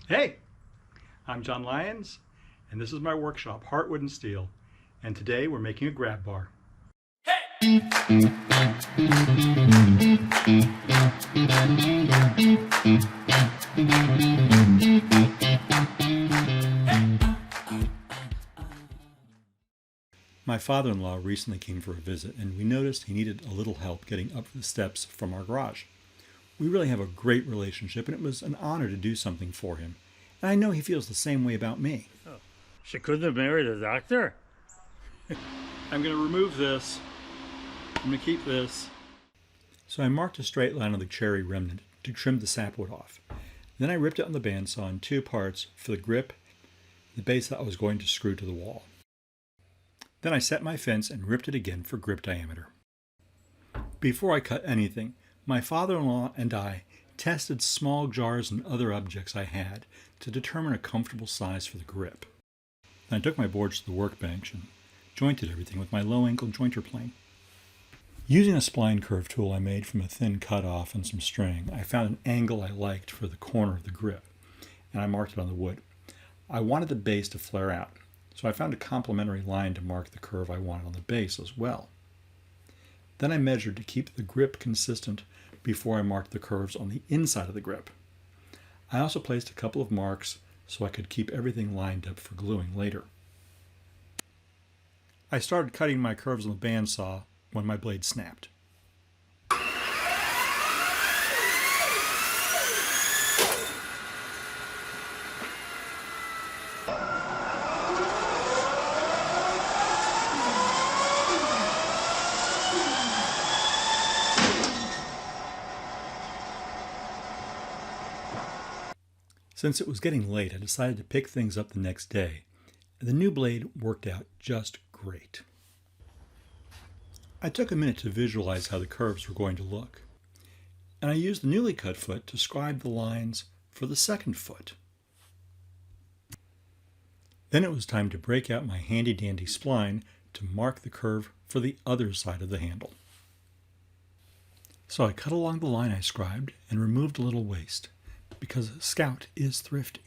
Hey, I'm John Lyons, and this is my workshop, Heartwood and Steel, and today we're making a grab bar. My father-in-law recently came for a visit, and we noticed he needed a little help getting up the steps from our garage. We really have a great relationship, and it was an honor to do something for him. And I know he feels the same way about me. Oh, she couldn't have married a doctor? I'm going to remove this. I'm going to keep this. So I marked a straight line on the cherry remnant to trim the sapwood off. Then I ripped it on the bandsaw in two parts for the grip, the base that I was going to screw to the wall. Then I set my fence and ripped it again for grip diameter. Before I cut anything, my father-in-law and I tested small jars and other objects I had to determine a comfortable size for the grip. Then I took my boards to the workbench and jointed everything with my low-angle jointer plane. Using a spline curve tool I made from a thin cutoff and some string, I found an angle I liked for the corner of the grip, and I marked it on the wood. I wanted the base to flare out, so I found a complementary line to mark the curve I wanted on the base as well. Then I measured to keep the grip consistent before I marked the curves on the inside of the grip. I also placed a couple of marks so I could keep everything lined up for gluing later. I started cutting my curves on the bandsaw when my blade snapped. Since it was getting late, I decided to pick things up the next day. The new blade worked out just great. I took a minute to visualize how the curves were going to look, and I used the newly cut foot to scribe the lines for the second foot. Then it was time to break out my handy-dandy spline to mark the curve for the other side of the handle. So I cut along the line I scribed and removed a little waste, because Scout is thrifty.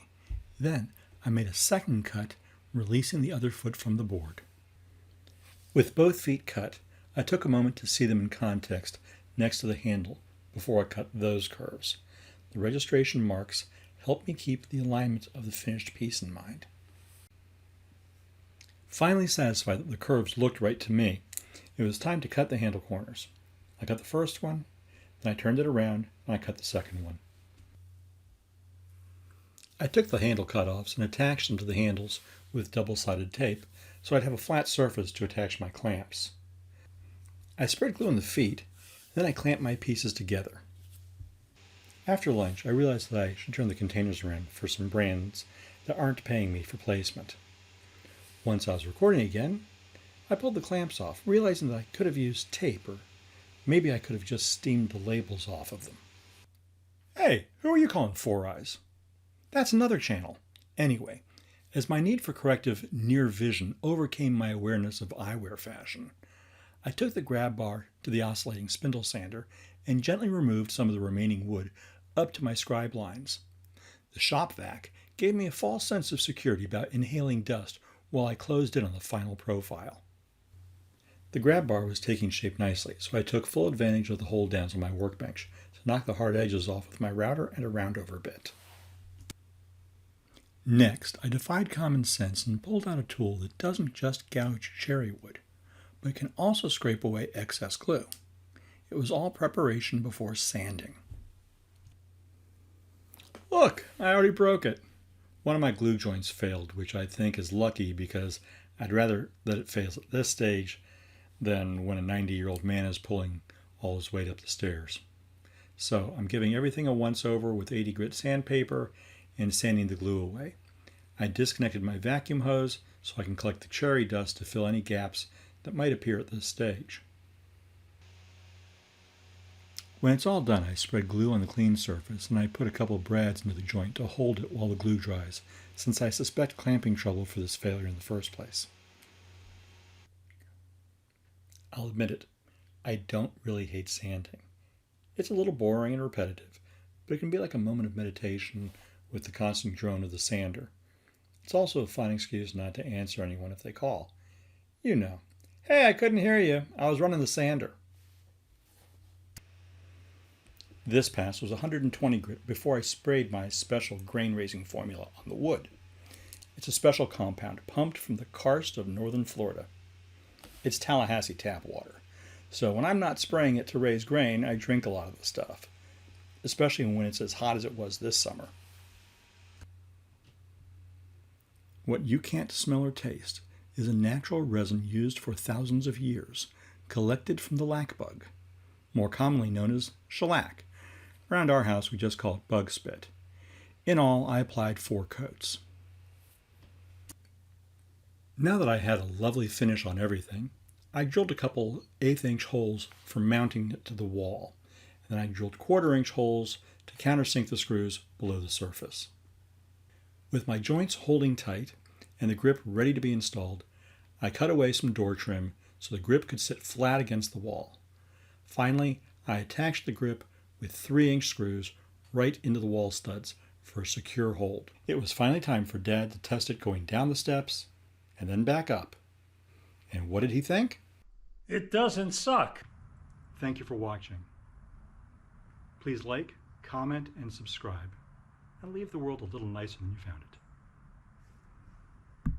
Then I made a second cut, releasing the other foot from the board. With both feet cut, I took a moment to see them in context next to the handle before I cut those curves. The registration marks helped me keep the alignment of the finished piece in mind. Finally satisfied that the curves looked right to me, it was time to cut the handle corners. I cut the first one, then I turned it around, and I cut the second one. I took the handle cutoffs and attached them to the handles with double-sided tape so I'd have a flat surface to attach my clamps. I spread glue on the feet, then I clamped my pieces together. After lunch, I realized that I should turn the containers around for some brands that aren't paying me for placement. Once I was recording again, I pulled the clamps off, realizing that I could have used tape, or maybe I could have just steamed the labels off of them. Hey, who are you calling Four Eyes? That's another channel. Anyway, as my need for corrective near vision overcame my awareness of eyewear fashion, I took the grab bar to the oscillating spindle sander and gently removed some of the remaining wood up to my scribe lines. The shop vac gave me a false sense of security about inhaling dust while I closed in on the final profile. The grab bar was taking shape nicely, so I took full advantage of the hold downs on my workbench to knock the hard edges off with my router and a roundover bit. Next, I defied common sense and pulled out a tool that doesn't just gouge cherry wood, but can also scrape away excess glue. It was all preparation before sanding. Look, I already broke it. One of my glue joints failed, which I think is lucky because I'd rather that it fails at this stage than when a 90-year-old man is pulling all his weight up the stairs. So I'm giving everything a once-over with 80 grit sandpaper and sanding the glue away. I disconnected my vacuum hose so I can collect the cherry dust to fill any gaps that might appear at this stage. When it's all done, I spread glue on the clean surface and I put a couple of brads into the joint to hold it while the glue dries, since I suspect clamping trouble for this failure in the first place. I'll admit it, I don't really hate sanding. It's a little boring and repetitive, but it can be like a moment of meditation with the constant drone of the sander. It's also a fine excuse not to answer anyone if they call. You know, "Hey, I couldn't hear you. I was running the sander." This pass was 120 grit before I sprayed my special grain-raising formula on the wood. It's a special compound pumped from the karst of northern Florida. It's Tallahassee tap water. So when I'm not spraying it to raise grain, I drink a lot of the stuff, especially when it's as hot as it was this summer. What you can't smell or taste is a natural resin used for thousands of years, collected from the lac bug, more commonly known as shellac. Around our house, we just call it bug spit. In all, I applied 4 coats. Now that I had a lovely finish on everything, I drilled a couple 1/8-inch holes for mounting it to the wall, and then I drilled 1/4-inch holes to countersink the screws below the surface. With my joints holding tight and the grip ready to be installed, I cut away some door trim so the grip could sit flat against the wall. Finally, I attached the grip with 3-inch screws right into the wall studs for a secure hold. It was finally time for Dad to test it going down the steps and then back up. And what did he think? It doesn't suck. Thank you for watching. Please like, comment, and subscribe, and leave the world a little nicer than you found it.